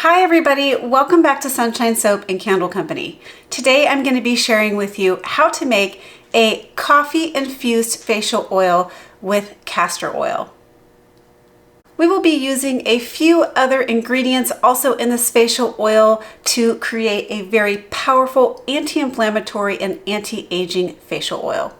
Hi everybody, welcome back to Sunshine Soap and Candle Company. Today I'm going to be sharing with you how to make a coffee infused facial oil with castor oil. We will be using a few other ingredients also in this facial oil to create a very powerful anti-inflammatory and anti-aging facial oil.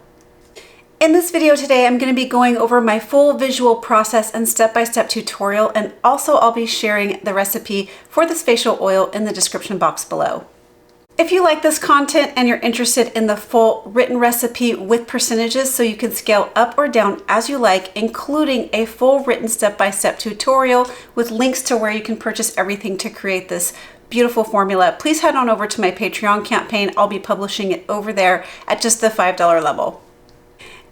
In this video today, I'm going to be going over my full visual process and step-by-step tutorial, and also I'll be sharing the recipe for this facial oil in the description box below. If you like this content and you're interested in the full written recipe with percentages so you can scale up or down as you like, including a full written step-by-step tutorial with links to where you can purchase everything to create this beautiful formula, please head on over to my Patreon campaign. I'll be publishing it over there at just the $5 level.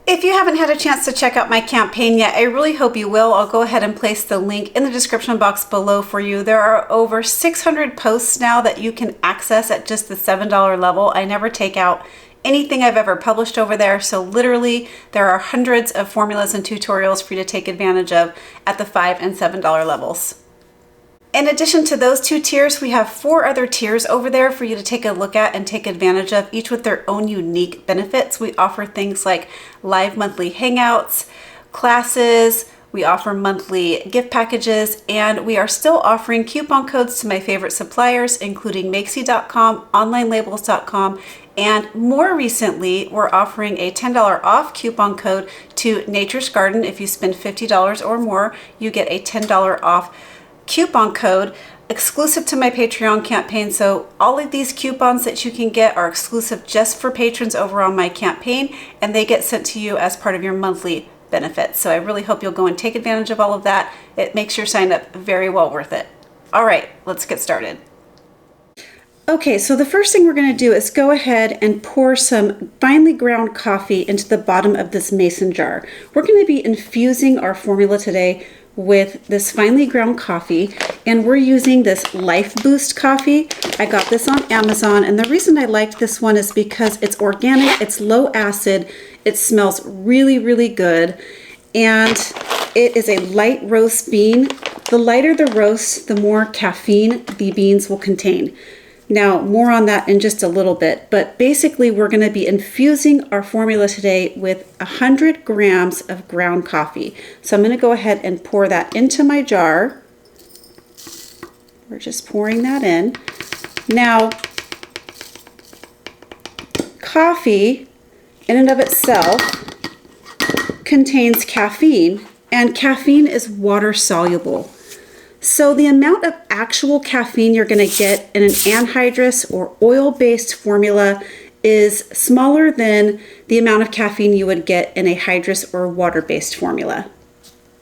If you haven't had a chance to check out my campaign yet, I really hope you will. I'll go ahead and place the link in the description box below for you. There are over 600 posts now that you can access at just the $7 level. I never take out anything I've ever published over there, so literally there are hundreds of formulas and tutorials for you to take advantage of at the $5 and $7 levels. In addition to those two tiers, we have 4 other tiers over there for you to take a look at and take advantage of, each with their own unique benefits. We offer things like live monthly hangouts, classes, we offer monthly gift packages, and we are still offering coupon codes to my favorite suppliers, including Makesy.com, onlinelabels.com, and more recently, we're offering a $10 off coupon code to Nature's Garden. If you spend $50 or more, you get a $10 off coupon code exclusive to my Patreon campaign. So all of these coupons that you can get are exclusive just for patrons over on my campaign, and they get sent to you as part of your monthly benefits. So I really hope you'll go and take advantage of all of that. It makes your sign up very well worth it. All right, let's get started. Okay, so the first thing we're going to do is go ahead and pour some finely ground coffee into the bottom of this mason jar. We're going to be infusing our formula today with this finely ground coffee, and we're using this Life Boost coffee. I got this on Amazon, and the reason I liked this one is because it's organic, it's low acid, it smells really, really good, and it is a light roast bean. The lighter the roast, the more caffeine the beans will contain. Now, more on that in just a little bit, but basically we're going to be infusing our formula today with 100 grams of ground coffee. So I'm going to go ahead and pour that into my jar. We're just pouring that in. Now, coffee in and of itself contains caffeine, and caffeine is water soluble. So the amount of actual caffeine you're going to get in an anhydrous or oil-based formula is smaller than the amount of caffeine you would get in a hydrous or water-based formula.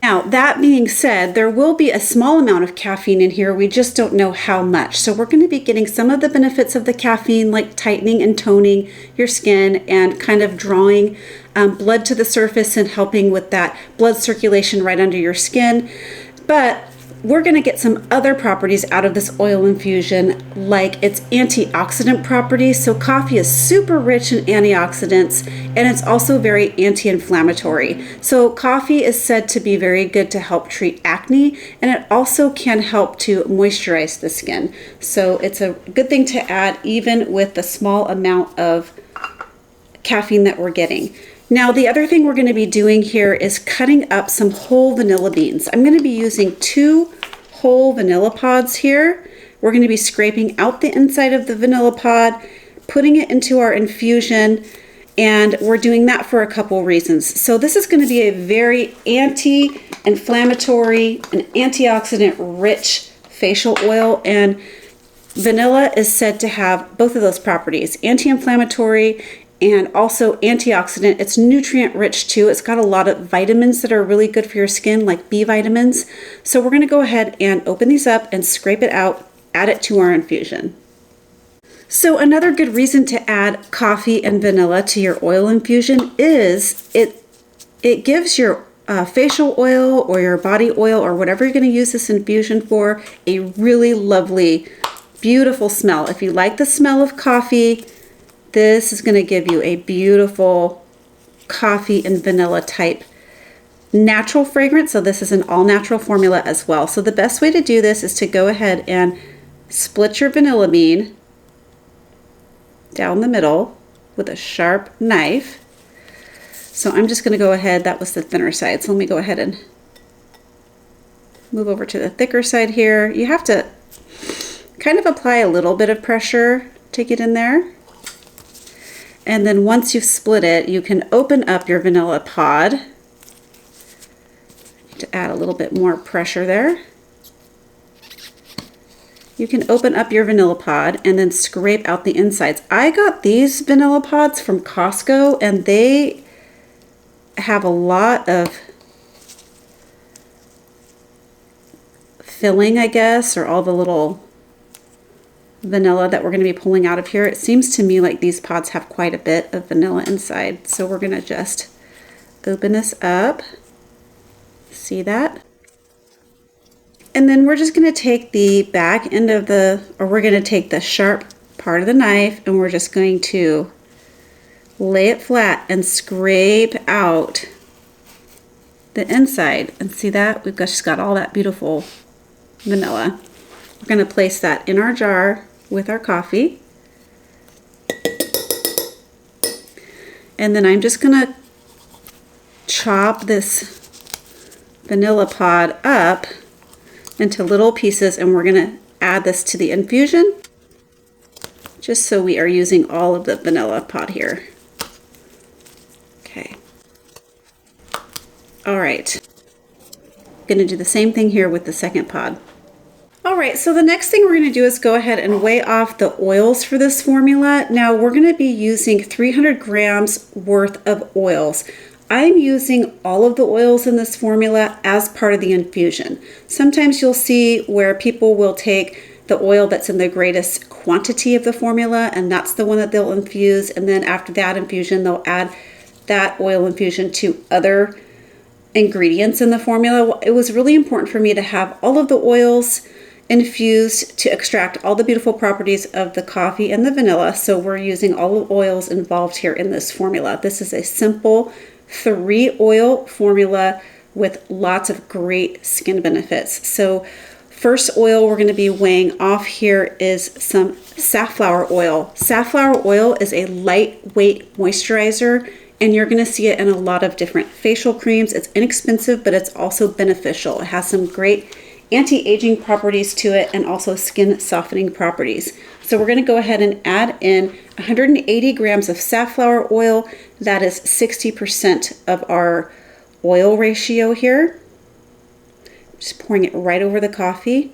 Now, that being said, there will be a small amount of caffeine in here. We just don't know how much. So we're going to be getting some of the benefits of the caffeine, like tightening and toning your skin and kind of drawing blood to the surface and helping with that blood circulation right under your skin. But we're going to get some other properties out of this oil infusion, like its antioxidant properties. So coffee is super rich in antioxidants, and it's also very anti-inflammatory. So coffee is said to be very good to help treat acne, and it also can help to moisturize the skin. So it's a good thing to add even with the small amount of caffeine that we're getting. Now, the other thing we're going to be doing here is cutting up some whole vanilla beans. I'm going to be using 2 whole vanilla pods here. We're going to be scraping out the inside of the vanilla pod, putting it into our infusion, and we're doing that for a couple reasons. So this is going to be a very anti-inflammatory and antioxidant-rich facial oil, and vanilla is said to have both of those properties, anti-inflammatory and also antioxidant. It's nutrient rich too. It's got a lot of vitamins that are really good for your skin, like B vitamins. So we're going to go ahead and open these up and scrape it out, add it to our infusion. So another good reason to add coffee and vanilla to your oil infusion is it gives your facial oil or your body oil or whatever you're going to use this infusion for a really lovely, beautiful smell. If you like the smell of coffee, this is going to give you a beautiful coffee and vanilla type natural fragrance. So this is an all natural formula as well. So the best way to do this is to go ahead and split your vanilla bean down the middle with a sharp knife. So I'm just going to go ahead, that was the thinner side, so let me go ahead and move over to the thicker side here. You have to kind of apply a little bit of pressure to get in there. And then once you've split it, you can open up your vanilla pod. To add a little bit more pressure there. You can open up your vanilla pod and then scrape out the insides. I got these vanilla pods from Costco and they have a lot of filling, I guess, or all the little vanilla that we're going to be pulling out of here. It seems to me like these pods have quite a bit of vanilla inside. So we're going to just open this up. See that? And then we're just going to take the back end of we're going to take the sharp part of the knife and we're just going to lay it flat and scrape out the inside. And see that? We've just got all that beautiful vanilla. We're going to place that in our jar with our coffee. And then I'm just going to chop this vanilla pod up into little pieces and we're going to add this to the infusion just so we are using all of the vanilla pod here. Okay. All right. Going to do the same thing here with the second pod. All right, so the next thing we're going to do is go ahead and weigh off the oils for this formula. Now we're going to be using 300 grams worth of oils. I'm using all of the oils in this formula as part of the infusion. Sometimes you'll see where people will take the oil that's in the greatest quantity of the formula and that's the one that they'll infuse, and then after that infusion they'll add that oil infusion to other ingredients in the formula. It was really important for me to have all of the oils infused to extract all the beautiful properties of the coffee and the vanilla. So we're using all the oils involved here in this formula. This is a simple 3 oil formula with lots of great skin benefits. So first oil we're going to be weighing off here is some safflower oil. Safflower oil is a lightweight moisturizer and you're going to see it in a lot of different facial creams. It's inexpensive, but it's also beneficial. It has some great anti-aging properties to it and also skin softening properties. So we're going to go ahead and add in 180 grams of safflower oil. That is 60% of our oil ratio here. Just pouring it right over the coffee.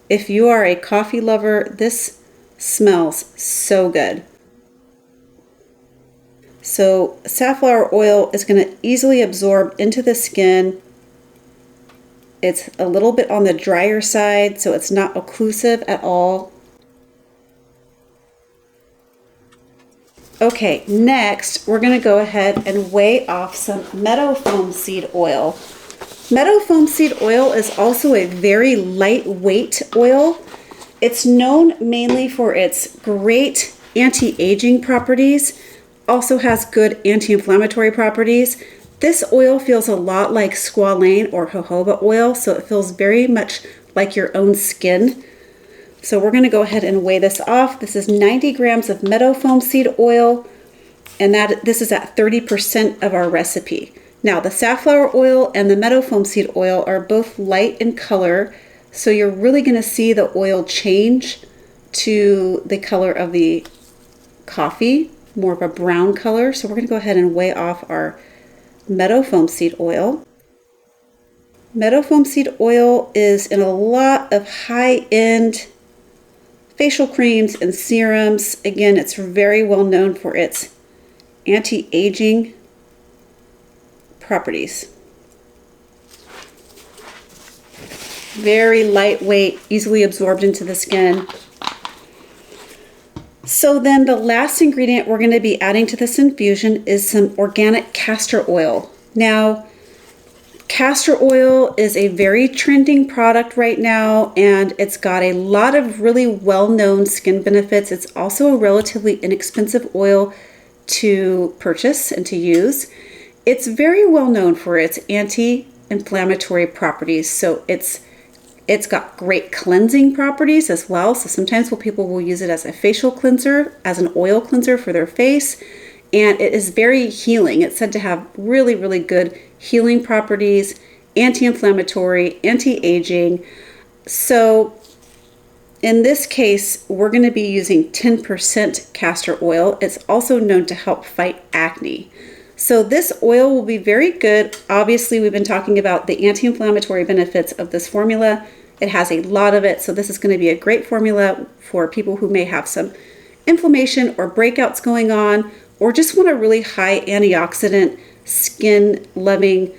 If you are a coffee lover, this smells so good. So safflower oil is going to easily absorb into the skin. It's a little bit on the drier side, so it's not occlusive at all. Okay, next we're going to go ahead and weigh off some meadowfoam seed oil. Meadowfoam seed oil is also a very lightweight oil. It's known mainly for its great anti-aging properties, also has good anti-inflammatory properties. This oil feels a lot like squalane or jojoba oil, so it feels very much like your own skin. So we're going to go ahead and weigh this off. This is 90 grams of meadowfoam seed oil, and this is at 30% of our recipe. Now the safflower oil and the meadowfoam seed oil are both light in color, so you're really going to see the oil change to the color of the coffee, more of a brown color. So we're going to go ahead and weigh off our meadowfoam seed oil. Meadowfoam seed oil is in a lot of high-end facial creams and serums. Again, it's very well known for its anti-aging properties. Very lightweight, easily absorbed into the skin. So then the last ingredient we're going to be adding to this infusion is some organic castor oil. Now, castor oil is a very trending product right now, and it's got a lot of really well-known skin benefits. It's also a relatively inexpensive oil to purchase and to use. It's very well known for its anti-inflammatory properties. So it's It's got great cleansing properties as well. So sometimes people will use it as a facial cleanser, as an oil cleanser for their face. And it is very healing. It's said to have really, really good healing properties, anti-inflammatory, anti-aging. So in this case, we're going to be using 10% castor oil. It's also known to help fight acne. So this oil will be very good. Obviously, we've been talking about the anti-inflammatory benefits of this formula. It has a lot of it. So this is going to be a great formula for people who may have some inflammation or breakouts going on, or just want a really high antioxidant, skin-loving,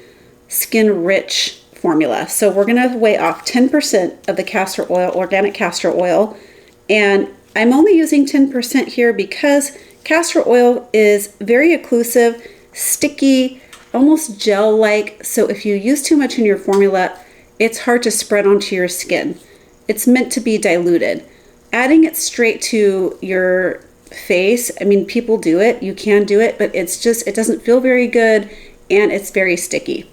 skin-rich formula. So we're going to weigh off 10% of the castor oil, organic castor oil. And I'm only using 10% here because castor oil is very occlusive, sticky, almost gel-like. So if you use too much in your formula, it's hard to spread onto your skin. It's meant to be diluted. Adding it straight to your face, I mean, people do it, you can do it, but it doesn't feel very good and it's very sticky.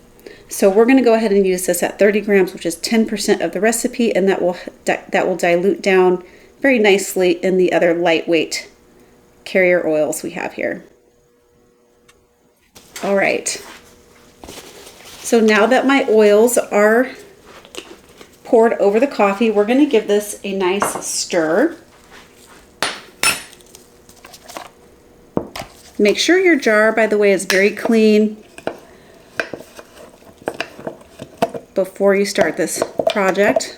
So we're going to go ahead and use this at 30 grams, which is 10% of the recipe, and that will dilute down very nicely in the other lightweight carrier oils we have here. All right. So now that my oils are poured over the coffee, we're going to give this a nice stir. Make sure your jar, by the way, is very clean before you start this project.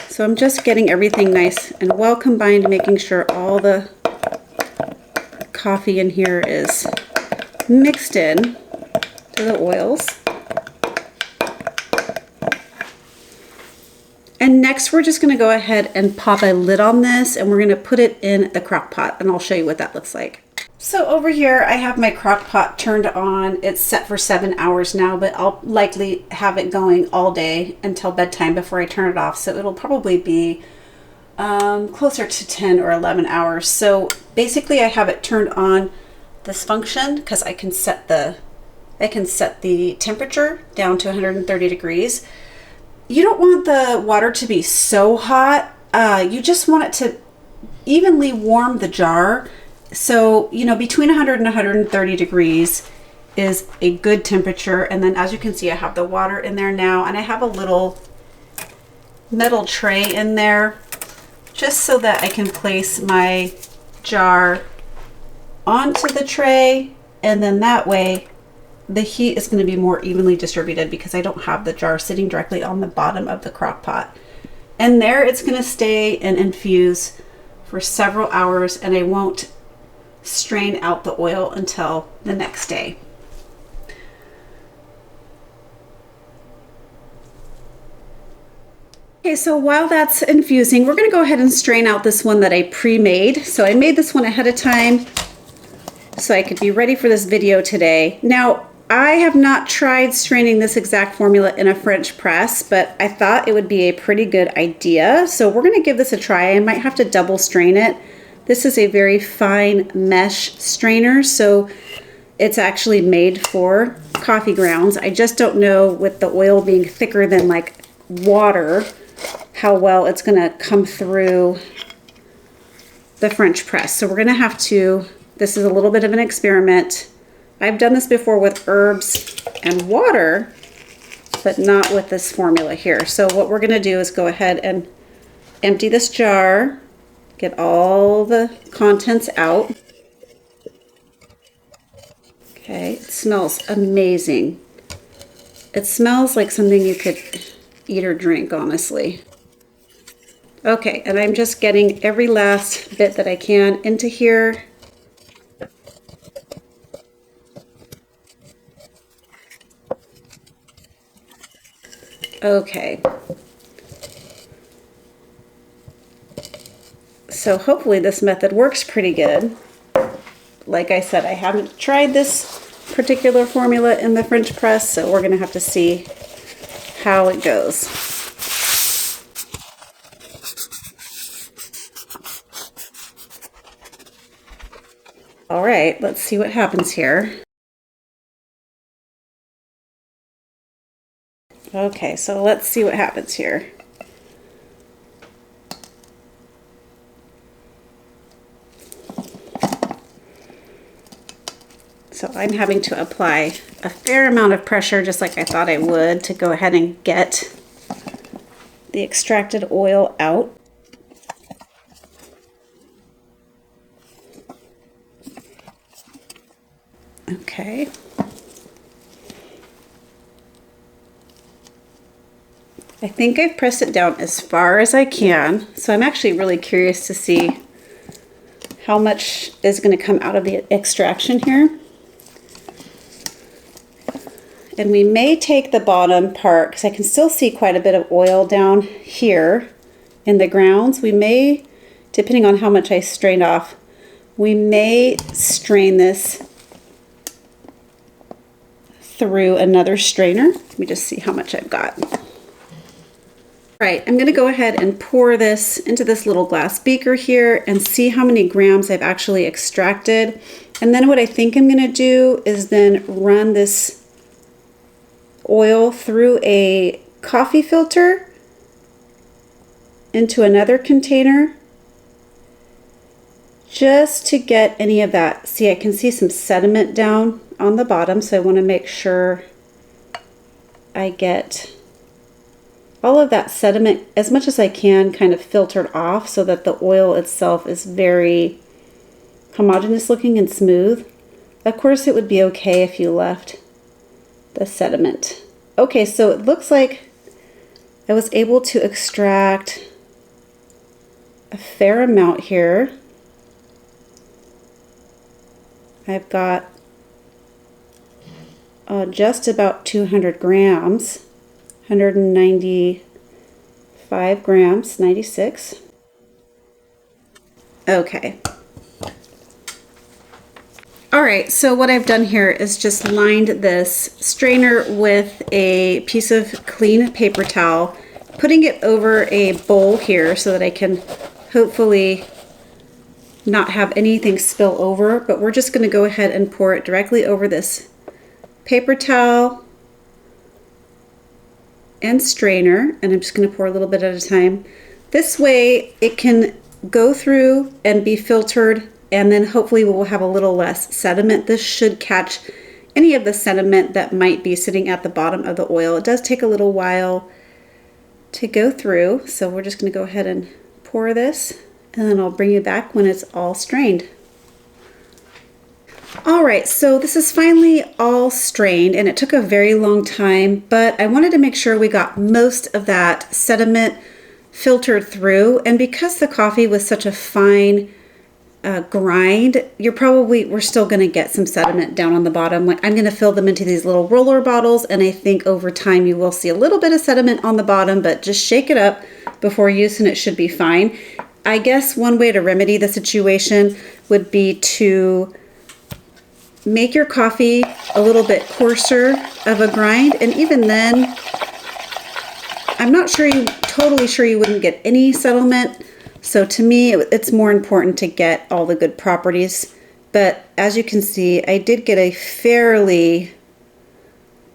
So I'm just getting everything nice and well combined, making sure all the coffee in here is mixed in to the oils. And next we're just going to go ahead and pop a lid on this, and we're going to put it in the crock pot, and I'll show you what that looks like. So over here I have my crock pot turned on. It's set for 7 hours now, but I'll likely have it going all day until bedtime before I turn it off. So it'll probably be closer to 10 or 11 hours. So basically I have it turned on this function because I can set the temperature down to 130 degrees. You don't want the water to be so hot. You just want it to evenly warm the jar. So, you know, between 100 and 130 degrees is a good temperature. And then as you can see, I have the water in there now, and I have a little metal tray in there just so that I can place my jar onto the tray. And then that way the heat is going to be more evenly distributed because I don't have the jar sitting directly on the bottom of the crock pot. And there it's going to stay and infuse for several hours, and I won't strain out the oil until the next day. Okay, so while that's infusing, we're going to go ahead and strain out this one that I pre-made. So I made this one ahead of time so I could be ready for this video today. Now, I have not tried straining this exact formula in a French press, but I thought it would be a pretty good idea. So we're going to give this a try. I might have to double strain it. This is a very fine mesh strainer, so it's actually made for coffee grounds. I just don't know, with the oil being thicker than like water, how well it's gonna come through the French press. So we're gonna have to, this is a little bit of an experiment. I've done this before with herbs and water, but not with this formula here. So what we're gonna do is go ahead and empty this jar, get all the contents out. Okay, it smells amazing. It smells like something you could eat or drink, honestly. Okay, and I'm just getting every last bit that I can into here. Okay. So hopefully this method works pretty good. Like I said, I haven't tried this particular formula in the French press, so we're going to have to see how it goes. All right, let's see what happens here. Okay, so let's see what happens here. So I'm having to apply a fair amount of pressure, just like I thought I would, to go ahead and get the extracted oil out. Okay. I think I've pressed it down as far as I can, so I'm actually really curious to see how much is going to come out of the extraction here. And we may take the bottom part, because I can still see quite a bit of oil down here in the grounds. We may, depending on how much I strained off, we may strain this through another strainer. Let me just see how much I've got. All right, I'm gonna go ahead and pour this into this little glass beaker here and see how many grams I've actually extracted. And then what I think I'm gonna do is then run this oil through a coffee filter into another container just to get any of that. See, I can see some sediment down on the bottom, so I want to make sure I get all of that sediment as much as I can kind of filtered off so that the oil itself is very homogeneous looking and smooth. Of course, it would be okay if you left the sediment. Okay, so it looks like I was able to extract a fair amount here. I've got just about 200 grams, 195 grams, 96. Okay. All right, so what I've done here is just lined this strainer with a piece of clean paper towel, putting it over a bowl here so that I can hopefully not have anything spill over, but we're just gonna go ahead and pour it directly over this paper towel and strainer, and I'm just gonna pour a little bit at a time. This way it can go through and be filtered, and then hopefully we'll have a little less sediment. This should catch any of the sediment that might be sitting at the bottom of the oil. It does take a little while to go through, so we're just gonna go ahead and pour this, and then I'll bring you back when it's all strained. All right, so this is finally all strained, and it took a very long time, but I wanted to make sure we got most of that sediment filtered through. And because the coffee was such a fine grind, we're still going to get some sediment down on the bottom. Like, I'm going to fill them into these little roller bottles, and I think over time you will see a little bit of sediment on the bottom, but just shake it up before use and it should be fine. I guess one way to remedy the situation would be to make your coffee a little bit coarser of a grind, and even then, I'm not totally sure you wouldn't get any settlement. So to me, it's more important to get all the good properties. But as you can see, I did get a fairly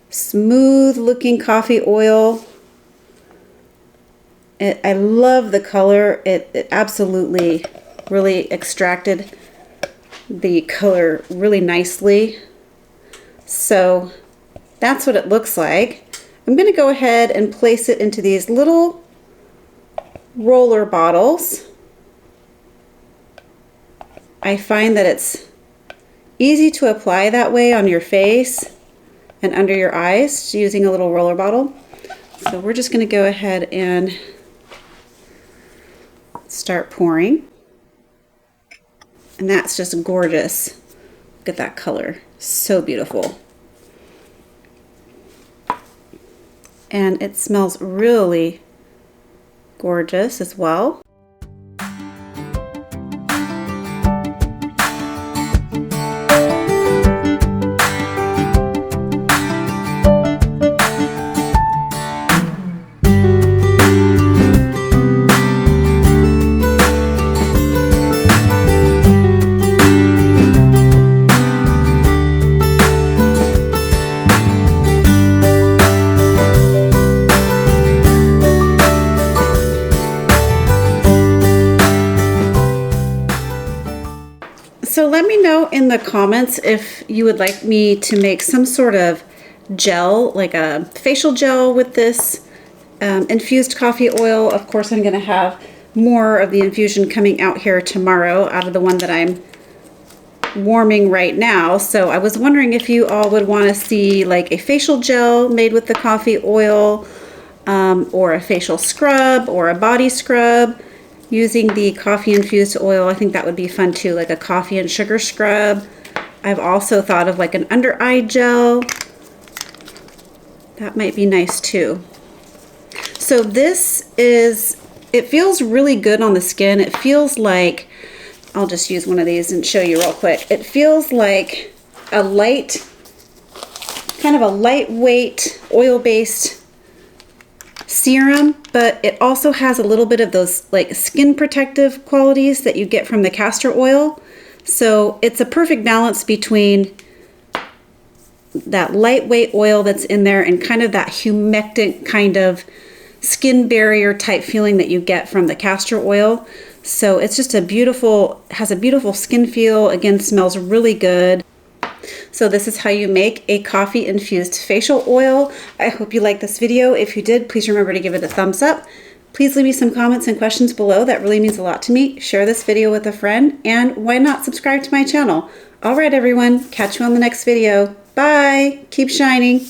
smooth looking coffee oil. I love the color. It absolutely really extracted the color really nicely. So that's what it looks like. I'm going to go ahead and place it into these little roller bottles. I find that it's easy to apply that way on your face and under your eyes using a little roller bottle. So we're just going to go ahead and start pouring. And that's just gorgeous. Look at that color. So beautiful. And it smells really gorgeous as well. in the comments if you would like me to make some sort of gel, like a facial gel with this infused coffee oil. Of course, I'm going to have more of the infusion coming out here tomorrow out of the one that I'm warming right now. So I was wondering if you all would want to see like a facial gel made with the coffee oil, or a facial scrub or a body scrub using the coffee infused oil. I think that would be fun too, like a coffee and sugar scrub. I've also thought of like an under eye gel. That might be nice too. So it feels really good on the skin. It feels like, I'll just use one of these and show you real quick. It feels like a kind of a lightweight oil-based serum, but it also has a little bit of those like skin protective qualities that you get from the castor oil. So it's a perfect balance between that lightweight oil that's in there and kind of that humectant kind of skin barrier type feeling that you get from the castor oil. So it's just has a beautiful skin feel. Again, smells really good. So this is how you make a coffee infused facial oil. I hope you liked this video. If you did, please remember to give it a thumbs up. Please leave me some comments and questions below. That really means a lot to me. Share this video with a friend, and why not subscribe to my channel? All right, everyone, catch you on the next video. Bye. Keep shining.